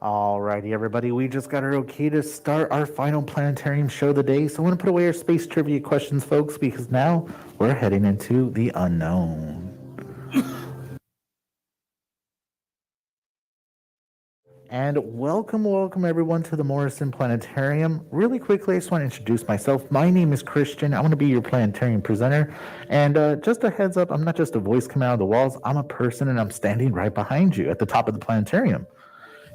Alrighty, everybody, we just got our okay to start our final planetarium show of the day. So I want to put away our space trivia questions, folks, because now we're heading into the unknown. And welcome everyone to the Morrison Planetarium. Really quickly, I just want to introduce myself. My name is Christian. I'm going to be your planetarium presenter. And just a heads up, I'm not just a voice coming out of the walls. I'm a person, and I'm standing right behind you at the top of the planetarium.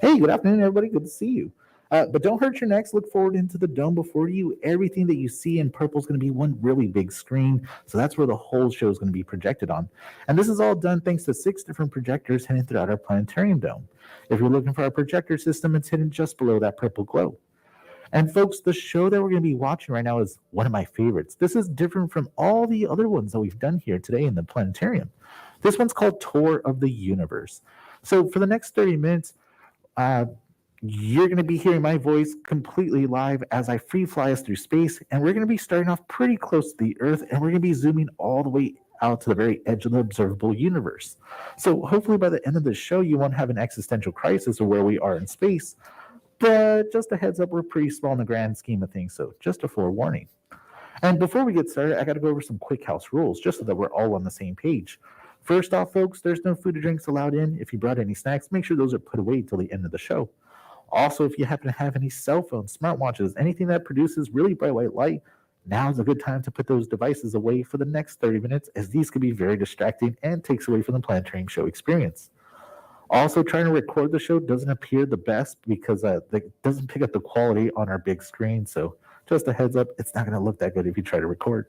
Hey, good afternoon, everybody. Good to see you. But don't hurt your necks. Look forward into the dome before you. Everything that you see in purple is going to be one really big screen. So that's where the whole show is going to be projected on. And this is all done thanks to 6 different projectors hidden throughout our planetarium dome. If you're looking for our projector system, it's hidden just below that purple glow. And folks, the show that we're going to be watching right now is one of my favorites. This is different from all the other ones that we've done here today in the planetarium. This one's called Tour of the Universe. So for the next 30 minutes, uh, you're going to be hearing my voice completely live as I free fly us through space. And we're going to be starting off pretty close to the Earth, and we're going to be zooming all the way out to the very edge of the observable universe. So hopefully by the end of the show, you won't have an existential crisis of where we are in space. But just a heads up, we're pretty small in the grand scheme of things. So just a forewarning. And before we get started, I got to go over some quick house rules just so that we're all on the same page. First off, folks, there's no food or drinks allowed in. If you brought any snacks, make sure those are put away till the end of the show. Also, if you happen to have any cell phones, smartwatches, anything that produces really bright white light, now is a good time to put those devices away for the next 30 minutes, as these can be very distracting and takes away from the planetarium show experience. Also, trying to record the show doesn't appear the best because it doesn't pick up the quality on our big screen. So just a heads up, it's not going to look that good if you try to record.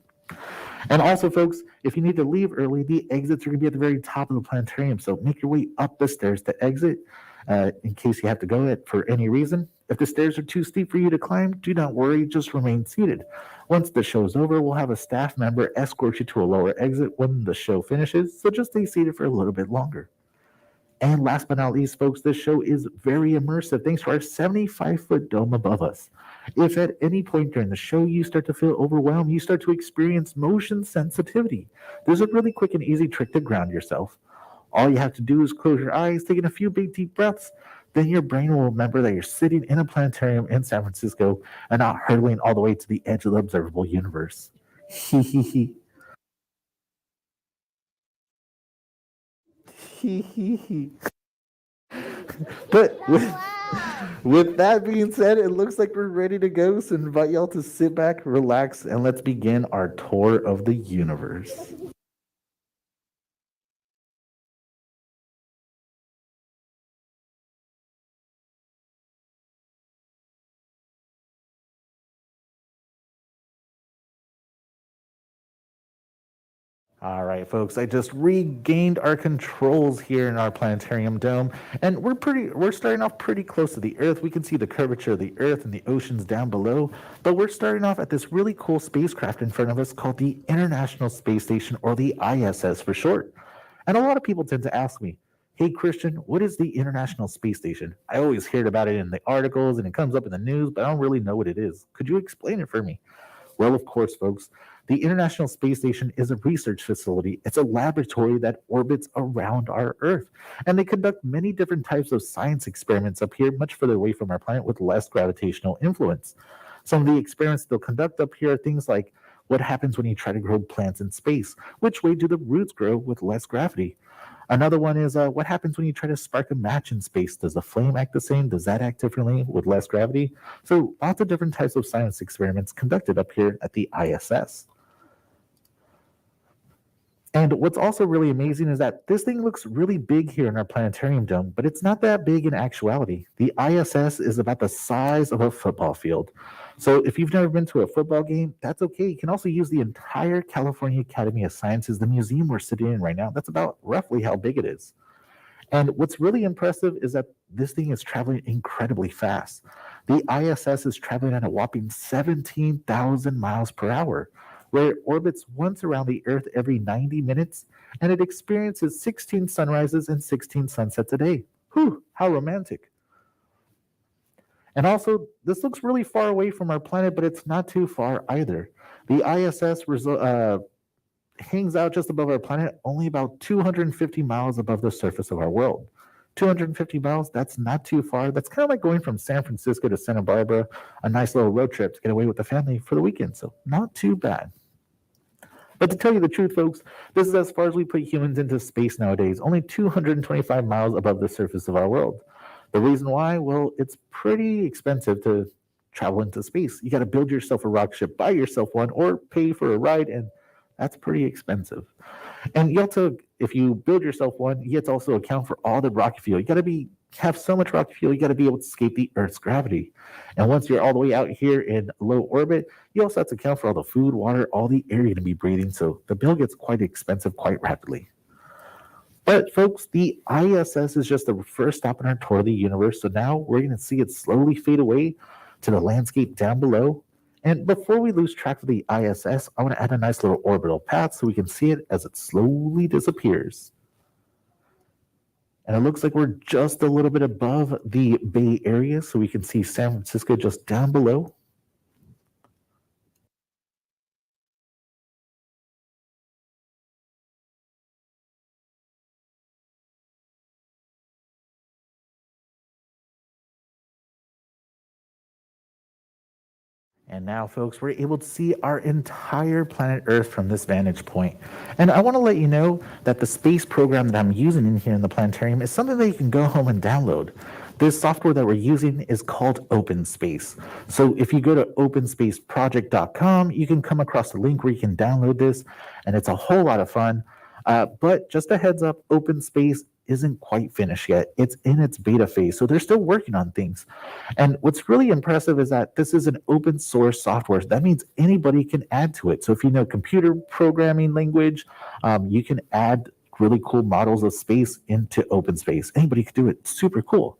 And also, folks, if you need to leave early, the exits are going to be at the very top of the planetarium. So make your way up the stairs to exit in case you have to go it for any reason. If the stairs are too steep for you to climb, do not worry, just remain seated. Once the show is over, we'll have a staff member escort you to a lower exit when the show finishes. So just stay seated for a little bit longer. And last but not least, folks, this show is very immersive thanks to our 75-foot dome above us. If at any point during the show you start to feel overwhelmed, you start to experience motion sensitivity, there's a really quick and easy trick to ground yourself. All you have to do is close your eyes, take in a few big deep breaths, then your brain will remember that you're sitting in a planetarium in San Francisco and not hurtling all the way to the edge of the observable universe. Hee hee hee. Hee hee hee. But with that being said, it looks like we're ready to go. So I invite y'all to sit back, relax, and let's begin our tour of the universe. All right, folks, I just regained our controls here in our planetarium dome, and we're starting off pretty close to the Earth. We can see the curvature of the Earth and the oceans down below, but we're starting off at this really cool spacecraft in front of us called the International Space Station, or the ISS for short. And a lot of people tend to ask me, "Hey, Christian, what is the International Space Station? I always hear about it in the articles and it comes up in the news, but I don't really know what it is. Could you explain it for me?" Well, of course, folks. The International Space Station is a research facility. It's a laboratory that orbits around our Earth. And they conduct many different types of science experiments up here, much further away from our planet with less gravitational influence. Some of the experiments they'll conduct up here are things like what happens when you try to grow plants in space? Which way do the roots grow with less gravity? Another one is what happens when you try to spark a match in space? Does the flame act the same? Does that act differently with less gravity? So, lots of different types of science experiments conducted up here at the ISS. And what's also really amazing is that this thing looks really big here in our planetarium dome, but it's not that big in actuality. The ISS is about the size of a football field. So if you've never been to a football game, that's okay. You can also use the entire California Academy of Sciences, the museum we're sitting in right now. That's about roughly how big it is. And what's really impressive is that this thing is traveling incredibly fast. The ISS is traveling at a whopping 17,000 miles per hour, where it orbits once around the Earth every 90 minutes, and it experiences 16 sunrises and 16 sunsets a day. Whew, how romantic. And also, this looks really far away from our planet, but it's not too far either. The ISS hangs out just above our planet, only about 250 miles above the surface of our world. 250 miles, that's not too far. That's kind of like going from San Francisco to Santa Barbara, a nice little road trip to get away with the family for the weekend. So, not too bad. But to tell you the truth, folks, this is as far as we put humans into space nowadays, only 225 miles above the surface of our world. The reason why? Well, it's pretty expensive to travel into space. You got to build yourself a rocket ship, buy yourself one, or pay for a ride, and that's pretty expensive. And you also, if you build yourself one, you have to also account for all the rocket fuel. You got to have so much rocket fuel, you got to be able to escape the Earth's gravity. And once you're all the way out here in low orbit, you also have to account for all the food, water, all the air you're going to be breathing. So the bill gets quite expensive quite rapidly. But folks, the ISS is just the first stop in our tour of the universe. So now we're going to see it slowly fade away to the landscape down below. And before we lose track of the ISS, I want to add a nice little orbital path so we can see it as it slowly disappears. And it looks like we're just a little bit above the Bay Area, so we can see San Francisco just down below. And now, folks, we're able to see our entire planet Earth from this vantage point. And I want to let you know that the space program that I'm using in here in the planetarium is something that you can go home and download. This software that we're using is called OpenSpace. So if you go to openspaceproject.com, you can come across the link where you can download this, and it's a whole lot of fun. But just a heads up, OpenSpace isn't quite finished yet. It's in its beta phase, so they're still working on things. And what's really impressive is that this is an open source software. That means anybody can add to it. So if you know computer programming language, you can add really cool models of space into OpenSpace. Anybody can do it. Super cool.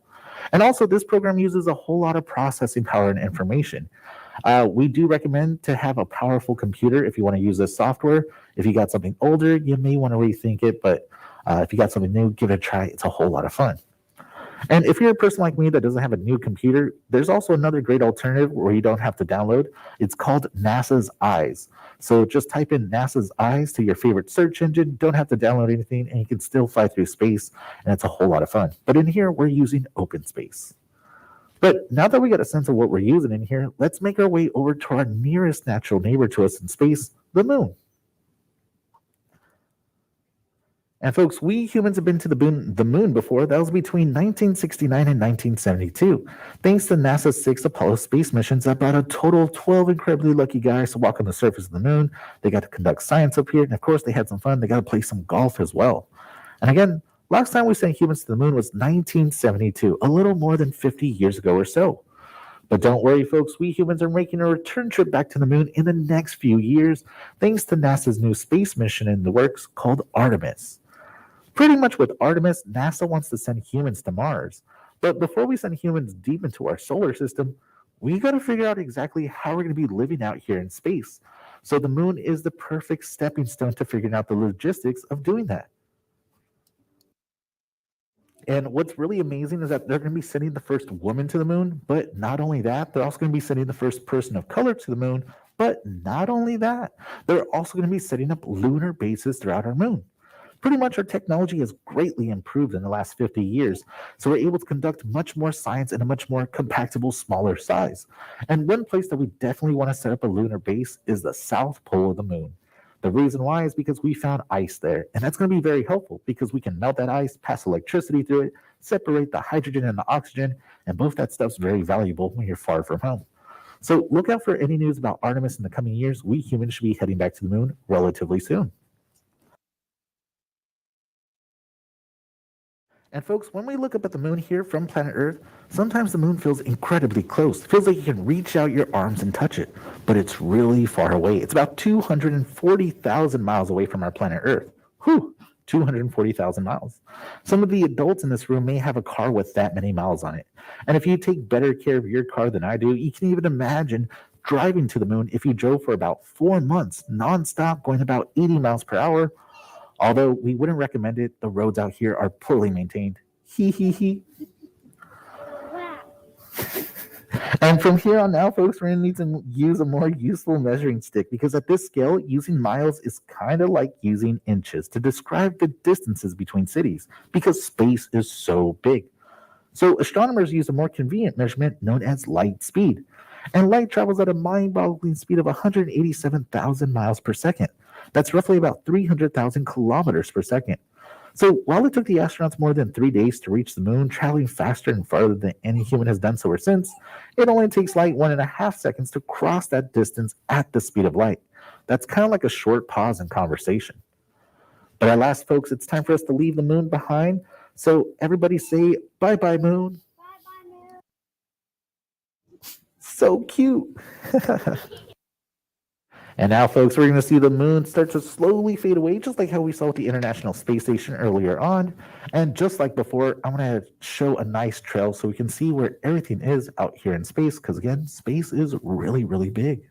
And also, this program uses a whole lot of processing power and information. We do recommend to have a powerful computer if you want to use this software. If you got something older, you may want to rethink it, but if you got something new, give it a try. It's a whole lot of fun. And if you're a person like me that doesn't have a new computer, there's also another great alternative where you don't have to download. It's called NASA's Eyes. So just type in NASA's Eyes to your favorite search engine. Don't have to download anything, and you can still fly through space, and it's a whole lot of fun. But in here, we're using OpenSpace. But now that we got a sense of what we're using in here, let's make our way over to our nearest natural neighbor to us in space, the moon. And folks, we humans have been to the moon before. That was between 1969 and 1972. Thanks to NASA's 6 Apollo space missions that brought a total of 12 incredibly lucky guys to walk on the surface of the moon. They got to conduct science up here. And of course, they had some fun. They got to play some golf as well. And again, last time we sent humans to the moon was 1972, a little more than 50 years ago or so. But don't worry, folks, we humans are making a return trip back to the moon in the next few years, thanks to NASA's new space mission in the works called Artemis. Pretty much with Artemis, NASA wants to send humans to Mars. But before we send humans deep into our solar system, we got to figure out exactly how we're going to be living out here in space. So the moon is the perfect stepping stone to figuring out the logistics of doing that. And what's really amazing is that they're going to be sending the first woman to the moon, but not only that, they're also going to be sending the first person of color to the moon. But not only that, they're also going to be setting up lunar bases throughout our moon. Pretty much our technology has greatly improved in the last 50 years, so we're able to conduct much more science in a much more compactable, smaller size. And one place that we definitely want to set up a lunar base is the south pole of the moon. The reason why is because we found ice there, and that's going to be very helpful because we can melt that ice, pass electricity through it, separate the hydrogen and the oxygen, and both that stuff's very valuable when you're far from home. So look out for any news about Artemis in the coming years. We humans should be heading back to the moon relatively soon. And folks, when we look up at the moon here from planet Earth, sometimes the moon feels incredibly close. It feels like you can reach out your arms and touch it, but it's really far away. It's about 240,000 miles away from our planet Earth. Whew, 240,000 miles. Some of the adults in this room may have a car with that many miles on it. And if you take better care of your car than I do, you can even imagine driving to the moon if you drove for about 4 months nonstop, going about 80 miles per hour. Although we wouldn't recommend it, the roads out here are poorly maintained. Hee hee hee. And from here on out, folks, we're going to need to use a more useful measuring stick because at this scale, using miles is kind of like using inches to describe the distances between cities because space is so big. So astronomers use a more convenient measurement known as light speed. And light travels at a mind-boggling speed of 187,000 miles per second. That's roughly about 300,000 kilometers per second. So while it took the astronauts more than 3 days to reach the moon, traveling faster and farther than any human has done so or since, it only takes light 1.5 seconds to cross that distance at the speed of light. That's kind of like a short pause in conversation. But at last, folks, it's time for us to leave the moon behind. So everybody say bye-bye, moon. So cute. And now, folks, we're going to see the moon start to slowly fade away, just like how we saw with the International Space Station earlier on. And just like before, I'm going to show a nice trail so we can see where everything is out here in space, because again, space is really, really big.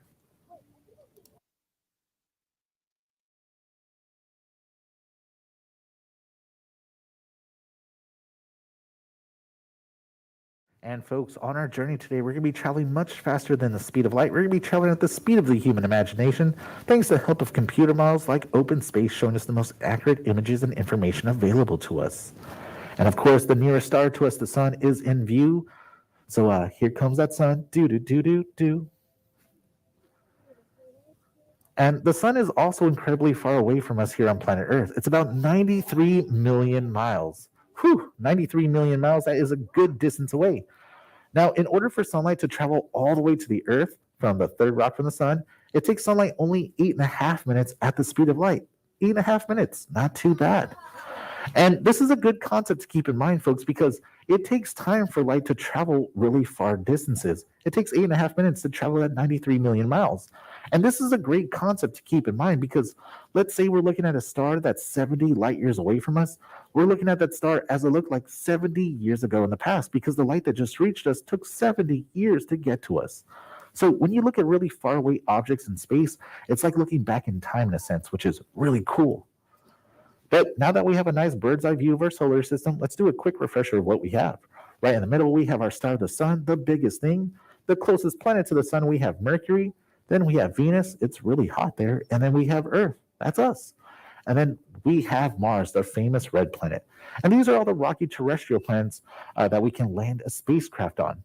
And folks, on our journey today, we're going to be traveling much faster than the speed of light. We're going to be traveling at the speed of the human imagination, thanks to the help of computer models like OpenSpace, showing us the most accurate images and information available to us. And of course, the nearest star to us, the sun, is in view. So here comes that sun. Do do do do do. And the sun is also incredibly far away from us here on planet Earth. It's about 93 million miles. Whew, 93 million miles. That is a good distance away. Now, in order for sunlight to travel all the way to the Earth from the third rock from the sun, it takes sunlight only 8.5 minutes at the speed of light. 8.5 minutes, not too bad. And this is a good concept to keep in mind, folks, because it takes time for light to travel really far distances. It takes 8.5 minutes to travel at 93 million miles. And this is a great concept to keep in mind because let's say we're looking at a star that's 70 light years away from us. We're looking at that star as it looked like 70 years ago in the past because the light that just reached us took 70 years to get to us. So when you look at really far away objects in space, it's like looking back in time in a sense, which is really cool. But now that we have a nice bird's eye view of our solar system, let's do a quick refresher of what we have. Right in the middle, we have our star, the sun, the biggest thing. The closest planet to the sun, we have Mercury. Then we have Venus. It's really hot there. And then we have Earth. That's us. And then we have Mars, the famous red planet. And these are all the rocky terrestrial planets that we can land a spacecraft on.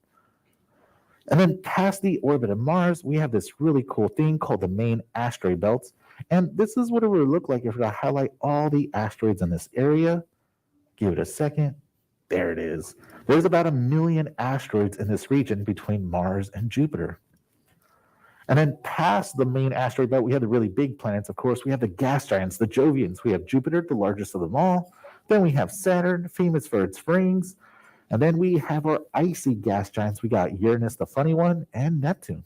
And then past the orbit of Mars, we have this really cool thing called the main asteroid belts. And this is what it would look like if we highlight all the asteroids in this area. Give it a second. There it is. There's about 1 million asteroids in this region between Mars and Jupiter. And then past the main asteroid belt, we have the really big planets. Of course, we have the gas giants, the Jovians. We have Jupiter, the largest of them all. Then we have Saturn, famous for its rings. And then we have our icy gas giants. We got Uranus, the funny one, and Neptune.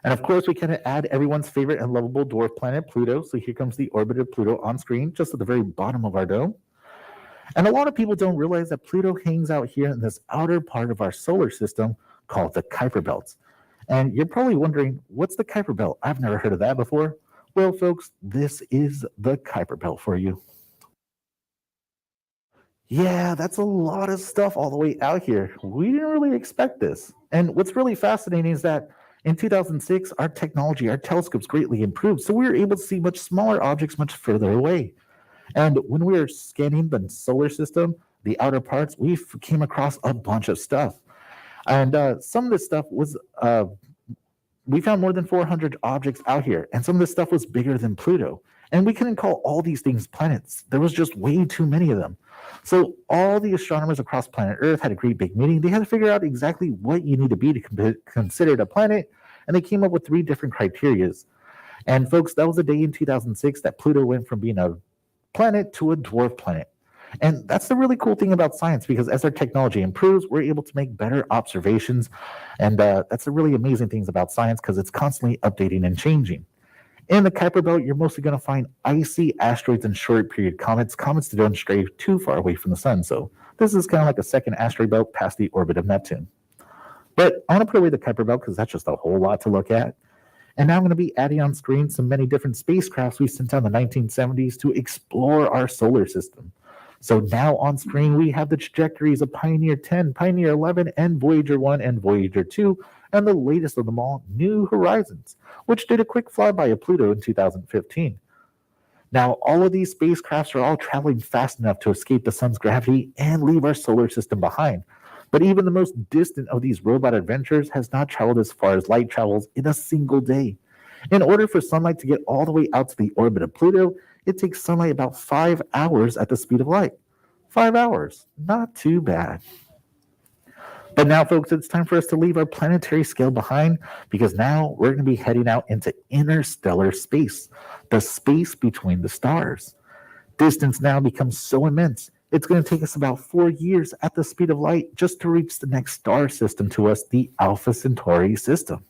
And of course, we kind of add everyone's favorite and lovable dwarf planet, Pluto. So here comes the orbit of Pluto on screen, just at the very bottom of our dome. And a lot of people don't realize that Pluto hangs out here in this outer part of our solar system called the Kuiper Belts. And you're probably wondering, what's the Kuiper Belt? I've never heard of that before. Well, folks, this is the Kuiper Belt for you. Yeah, that's a lot of stuff all the way out here. We didn't really expect this. And what's really fascinating is that in 2006, our technology, our telescopes greatly improved. So we were able to see much smaller objects much further away. And when we were scanning the solar system, the outer parts, we came across a bunch of stuff. And some of this stuff was, we found more than 400 objects out here. And some of this stuff was bigger than Pluto. And we couldn't call all these things planets. There was just way too many of them. So all the astronomers across planet Earth had a great big meeting. They had to figure out exactly what you need to be to consider it a planet. And they came up with 3 different criterias. And folks, that was the day in 2006 that Pluto went from being a planet to a dwarf planet. And that's the really cool thing about science, because as our technology improves, we're able to make better observations. And that's the really amazing things about science, because it's constantly updating and changing. In the Kuiper Belt, you're mostly going to find icy asteroids and short period comets that don't stray too far away from the sun. So this is kind of like a second asteroid belt past the orbit of Neptune. But I want to put away the Kuiper Belt because that's just a whole lot to look at. And now I'm going to be adding on screen some many different spacecrafts we sent out in the 1970s to explore our solar system. So now on screen, we have the trajectories of Pioneer 10, Pioneer 11, and Voyager 1 and Voyager 2, and the latest of them all, New Horizons, which did a quick flyby of Pluto in 2015. Now, all of these spacecrafts are all traveling fast enough to escape the sun's gravity and leave our solar system behind. But even the most distant of these robot adventures has not traveled as far as light travels in a single day. In order for sunlight to get all the way out to the orbit of Pluto, it takes sunlight about 5 hours at the speed of light. 5 hours, not too bad. But now, folks, it's time for us to leave our planetary scale behind because now we're going to be heading out into interstellar space, the space between the stars. Distance now becomes so immense, it's going to take us about 4 years at the speed of light just to reach the next star system to us, the Alpha Centauri system.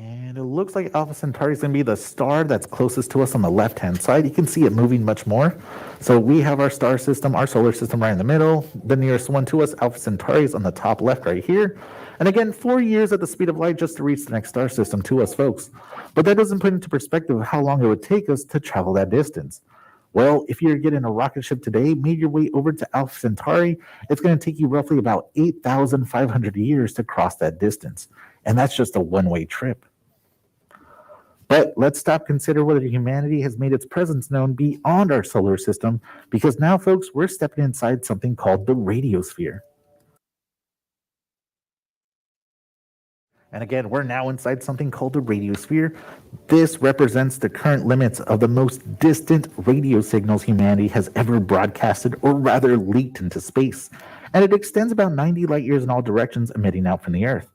And it looks like Alpha Centauri is going to be the star that's closest to us on the left-hand side. You can see it moving much more. So we have our star system, our solar system right in the middle. The nearest one to us, Alpha Centauri, is on the top left right here. And again, 4 years at the speed of light just to reach the next star system to us, folks. But that doesn't put into perspective how long it would take us to travel that distance. Well, if you're getting a rocket ship today, made your way over to Alpha Centauri, it's going to take you roughly about 8,500 years to cross that distance. And that's just a one-way trip. But let's stop consider whether humanity has made its presence known beyond our solar system, because now, folks, we're stepping inside something called the radiosphere. And again, we're now inside something called the radiosphere. This represents the current limits of the most distant radio signals humanity has ever broadcasted, or rather leaked into space. And it extends about 90 light years in all directions, emitting out from the Earth.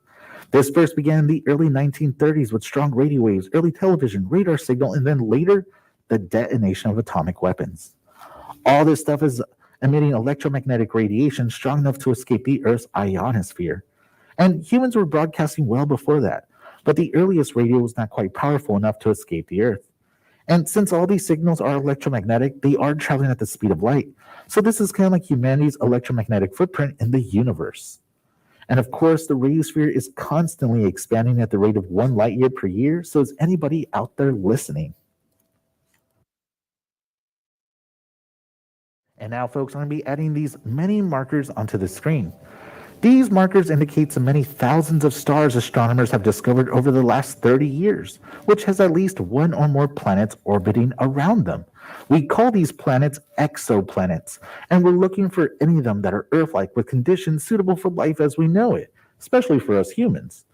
This first began in the early 1930s with strong radio waves, early television, radar signal, and then later, the detonation of atomic weapons. All this stuff is emitting electromagnetic radiation strong enough to escape the Earth's ionosphere. And humans were broadcasting well before that, but the earliest radio was not quite powerful enough to escape the Earth. And since all these signals are electromagnetic, they are traveling at the speed of light. So this is kind of like humanity's electromagnetic footprint in the universe. And of course, the radiosphere is constantly expanding at the rate of 1 light year per year. So is anybody out there listening? And now, folks, I'm going to be adding these many markers onto the screen. These markers indicate the many thousands of stars astronomers have discovered over the last 30 years, which has at least one or more planets orbiting around them. We call these planets exoplanets, and we're looking for any of them that are Earth-like with conditions suitable for life as we know it, especially for us humans.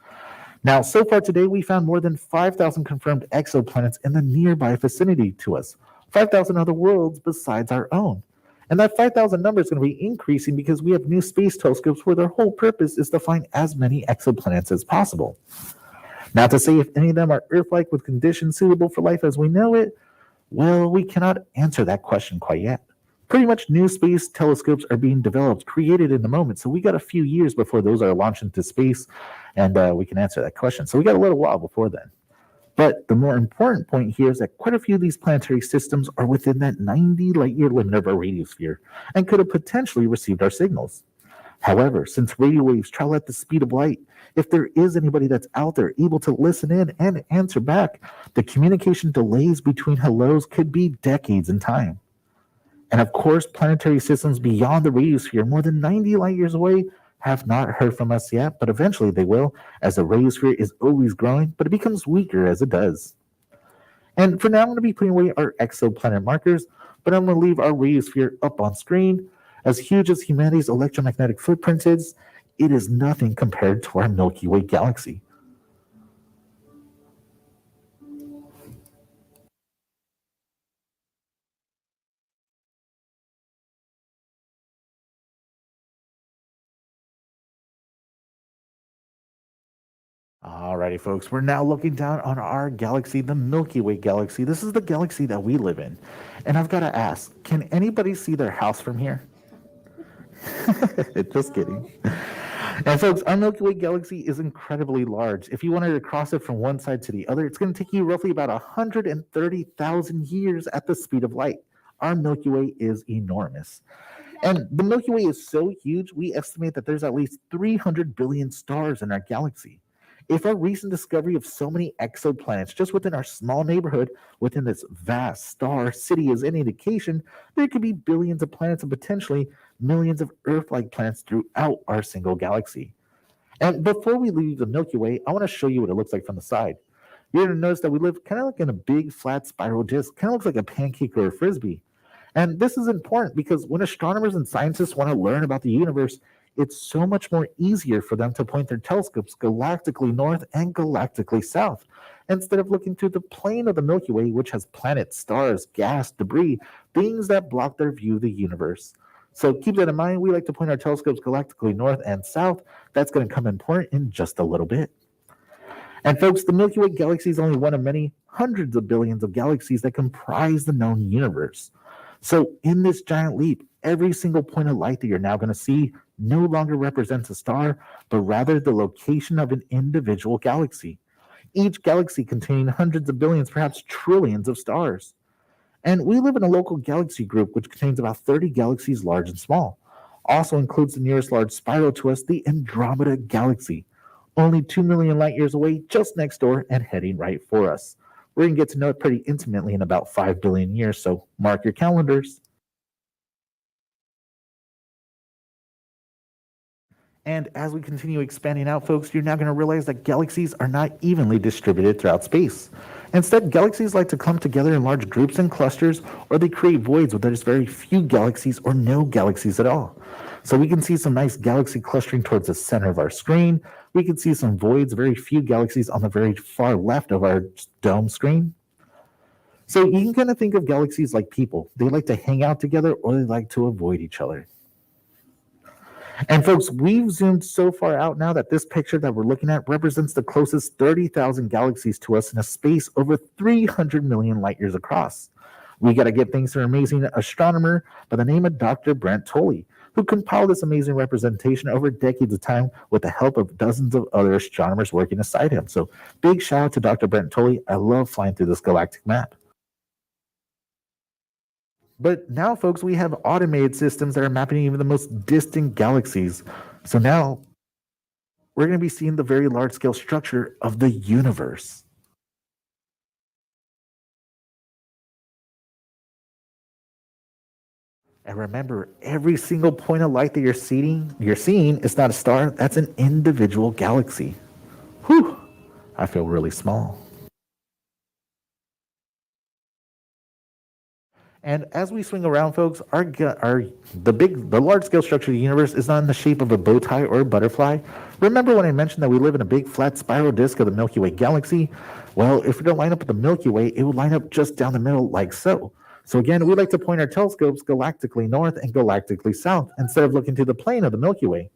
Now, so far today, we found more than 5,000 confirmed exoplanets in the nearby vicinity to us, 5,000 other worlds besides our own. And that 5,000 number is going to be increasing because we have new space telescopes where their whole purpose is to find as many exoplanets as possible. Now, to say if any of them are Earth-like with conditions suitable for life as we know it, well, we cannot answer that question quite yet. Pretty much new space telescopes are being developed, created in the moment, so we got a few years before those are launched into space, and we can answer that question. So we got a little while before then. But the more important point here is that quite a few of these planetary systems are within that 90 light year limit of our radiosphere and could have potentially received our signals. However, since radio waves travel at the speed of light, if there is anybody that's out there able to listen in and answer back, the communication delays between hellos could be decades in time. And of course, planetary systems beyond the radiosphere, more than 90 light years away, have not heard from us yet, but eventually they will, as the radiosphere is always growing, but it becomes weaker as it does. And for now, I'm going to be putting away our exoplanet markers, but I'm going to leave our radiosphere up on screen. As huge as humanity's electromagnetic footprint is, it is nothing compared to our Milky Way galaxy. Alrighty, folks, we're now looking down on our galaxy, the Milky Way galaxy. This is the galaxy that we live in. And I've got to ask, can anybody see their house from here? Just kidding. And folks, our Milky Way galaxy is incredibly large. If you wanted to cross it from one side to the other, it's going to take you roughly about 130,000 years at the speed of light. Our Milky Way is enormous. And the Milky Way is so huge, we estimate that there's at least 300 billion stars in our galaxy. If our recent discovery of so many exoplanets just within our small neighborhood, within this vast star city, is any indication, there could be billions of planets and potentially millions of Earth like planets throughout our single galaxy. And before we leave the Milky Way, I want to show you what it looks like from the side. You're going to notice that we live kind of like in a big flat spiral disk, kind of looks like a pancake or a frisbee. And this is important because when astronomers and scientists want to learn about the universe, it's so much more easier for them to point their telescopes galactically north and galactically south, instead of looking through the plane of the Milky Way, which has planets, stars, gas, debris, things that block their view of the universe. So keep that in mind. We like to point our telescopes galactically north and south. That's going to come important in just a little bit. And folks, the Milky Way galaxy is only one of many hundreds of billions of galaxies that comprise the known universe. So in this giant leap, every single point of light that you're now going to see no longer represents a star, but rather the location of an individual galaxy. Each galaxy containing hundreds of billions, perhaps trillions of stars. And we live in a local galaxy group which contains about 30 galaxies large and small. Also includes the nearest large spiral to us, the Andromeda Galaxy, only 2 million light years away, just next door and heading right for us. We're going to get to know it pretty intimately in about 5 billion years, so mark your calendars. And as we continue expanding out, folks, you're now going to realize that galaxies are not evenly distributed throughout space. Instead, galaxies like to come together in large groups and clusters, or they create voids where there's very few galaxies or no galaxies at all. So we can see some nice galaxy clustering towards the center of our screen. We can see some voids, very few galaxies on the very far left of our dome screen. So you can kind of think of galaxies like people. They like to hang out together or they like to avoid each other. And folks, we've zoomed so far out now that this picture that we're looking at represents the closest 30,000 galaxies to us in a space over 300 million light years across. We got to give thanks to an amazing astronomer by the name of Dr. Brent Tolley, who compiled this amazing representation over decades of time with the help of dozens of other astronomers working aside him. So big shout out to Dr. Brent Tolley. I love flying through this galactic map. But now, folks, we have automated systems that are mapping even the most distant galaxies. So now we're going to be seeing the very large scale structure of the universe. And remember, every single point of light that you're seeing is not a star, that's an individual galaxy. Whew, I feel really small. And as we swing around, folks, the large scale structure of the universe is not in the shape of a bow tie or a butterfly. Remember when I mentioned that we live in a big flat spiral disk of the Milky Way galaxy? Well, if we don't line up with the Milky Way, it would line up just down the middle like so. So again, we like to point our telescopes galactically north and galactically south instead of looking to the plane of the Milky Way.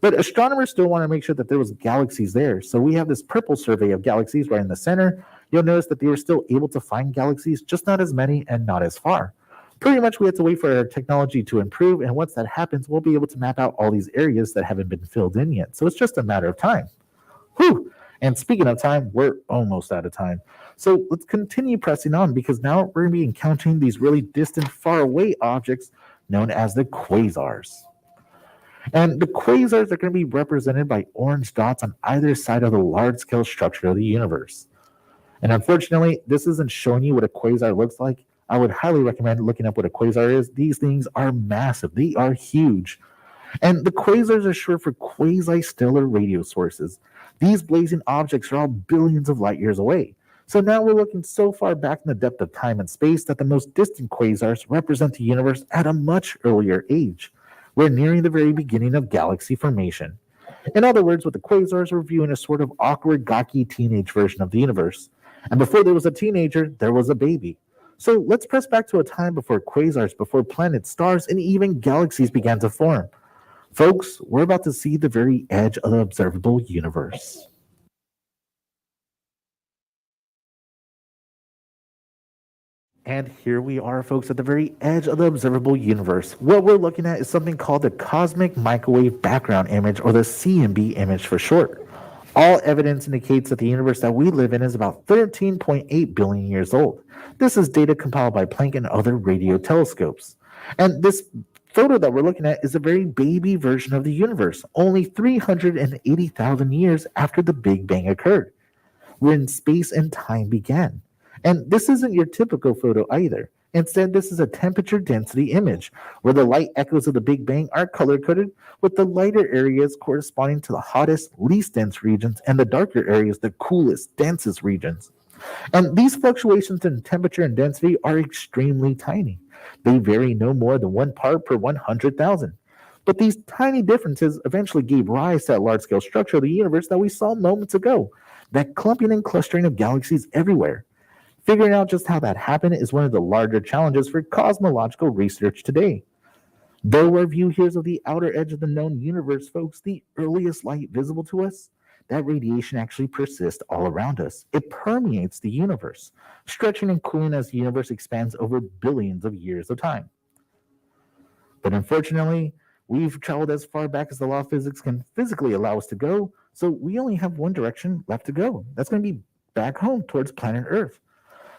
But astronomers still want to make sure that there was galaxies there. So we have this purple survey of galaxies right in the center. You'll notice that they were still able to find galaxies, just not as many and not as far. Pretty much we have to wait for our technology to improve, and once that happens, we'll be able to map out all these areas that haven't been filled in yet. So it's just a matter of time. Whew! And speaking of time, we're almost out of time. So let's continue pressing on because now we're going to be encountering these really distant, far away objects known as the quasars. And the quasars are going to be represented by orange dots on either side of the large-scale structure of the universe. And unfortunately, this isn't showing you what a quasar looks like. I would highly recommend looking up what a quasar is. These things are massive. They are huge. And the quasars are short for quasi-stellar radio sources. These blazing objects are all billions of light years away. So now we're looking so far back in the depth of time and space that the most distant quasars represent the universe at a much earlier age. We're nearing the very beginning of galaxy formation. In other words, with the quasars, we're viewing a sort of awkward, gawky teenage version of the universe. And before there was a teenager, there was a baby. So let's press back to a time before quasars, before planets, stars, and even galaxies began to form. Folks, we're about to see the very edge of the observable universe. And here we are, folks, at the very edge of the observable universe. What we're looking at is something called the cosmic microwave background image, or the CMB image for short. All evidence indicates that the universe that we live in is about 13.8 billion years old. This is data compiled by Planck and other radio telescopes. And this photo that we're looking at is a very baby version of the universe, only 380,000 years after the Big Bang occurred, when space and time began. And this isn't your typical photo either. Instead, this is a temperature density image where the light echoes of the Big Bang are color coded, with the lighter areas corresponding to the hottest, least dense regions, and the darker areas the coolest, densest regions. And these fluctuations in temperature and density are extremely tiny. They vary no more than 1 part per 100,000. But these tiny differences eventually gave rise to that large scale structure of the universe that we saw moments ago, that clumping and clustering of galaxies everywhere. Figuring out just how that happened is one of the larger challenges for cosmological research today. Though our view here is of the outer edge of the known universe, folks, the earliest light visible to us, that radiation actually persists all around us. It permeates the universe, stretching and cooling as the universe expands over billions of years of time. But unfortunately, we've traveled as far back as the law of physics can physically allow us to go, so we only have one direction left to go. That's going to be back home towards planet Earth.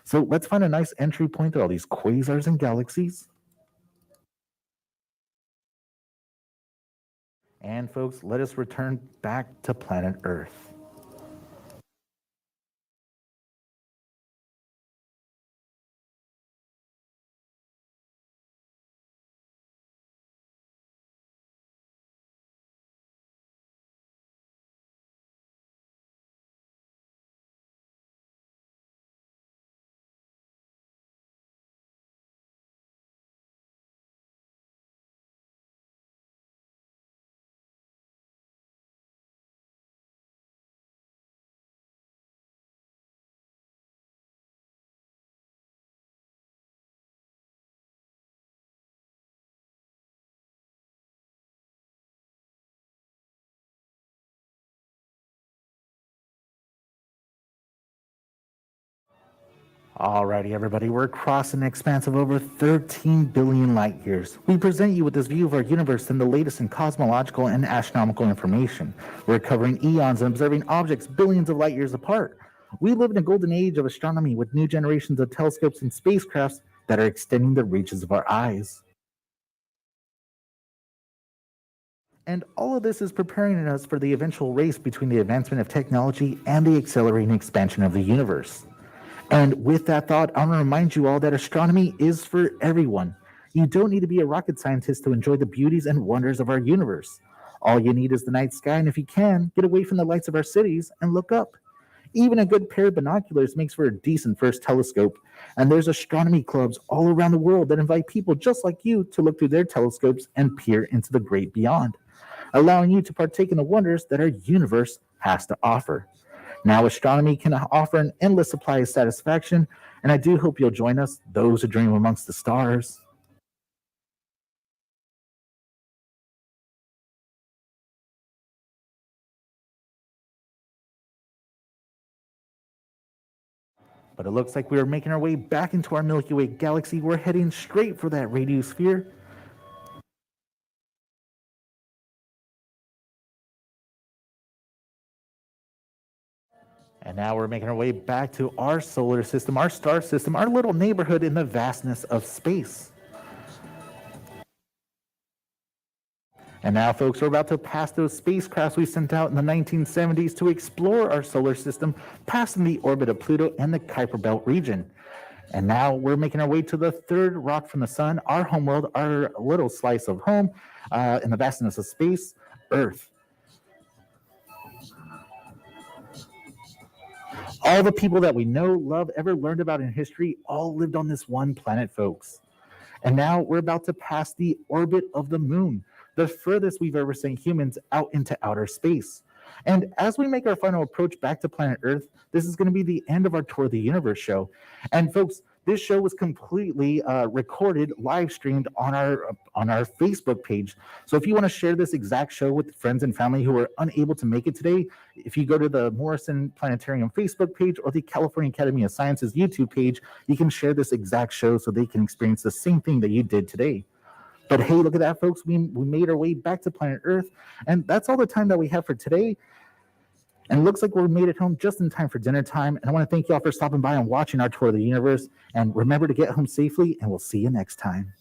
So let's find a nice entry point to all these quasars and galaxies. And folks, let us return back to planet Earth. Alrighty, everybody, we're crossing an expanse of over 13 billion light years. We present you with this view of our universe and the latest in cosmological and astronomical information. We're covering eons and observing objects billions of light years apart. We live in a golden age of astronomy with new generations of telescopes and spacecrafts that are extending the reaches of our eyes. And all of this is preparing us for the eventual race between the advancement of technology and the accelerating expansion of the universe. And with that thought, I want to remind you all that astronomy is for everyone. You don't need to be a rocket scientist to enjoy the beauties and wonders of our universe. All you need is the night sky, and if you can, get away from the lights of our cities and look up. Even a good pair of binoculars makes for a decent first telescope, and there's astronomy clubs all around the world that invite people just like you to look through their telescopes and peer into the great beyond, allowing you to partake in the wonders that our universe has to offer. Now, astronomy can offer an endless supply of satisfaction, and I do hope you'll join us, those who dream amongst the stars. But it looks like we are making our way back into our Milky Way galaxy. We're heading straight for that radiosphere. And now we're making our way back to our solar system, our star system, our little neighborhood in the vastness of space. And now, folks, we're about to pass those spacecrafts we sent out in the 1970s to explore our solar system, passing the orbit of Pluto and the Kuiper Belt region. And now we're making our way to the third rock from the sun, our homeworld, our little slice of home in the vastness of space, Earth. All the people that we know, love, ever learned about in history all lived on this one planet, folks. And now we're about to pass the orbit of the moon, the furthest we've ever sent humans out into outer space. And as we make our final approach back to planet Earth, this is going to be the end of our Tour of the Universe show. And folks, this show was completely recorded, live streamed on our Facebook page. So if you want to share this exact show with friends and family who are unable to make it today, if you go to the Morrison Planetarium Facebook page or the California Academy of Sciences YouTube page, you can share this exact show so they can experience the same thing that you did today. But hey, look at that, folks. We made our way back to planet Earth, and that's all the time that we have for today. And it looks like we made it home just in time for dinner time. And I want to thank you all for stopping by and watching our Tour of the Universe. And remember to get home safely, and we'll see you next time.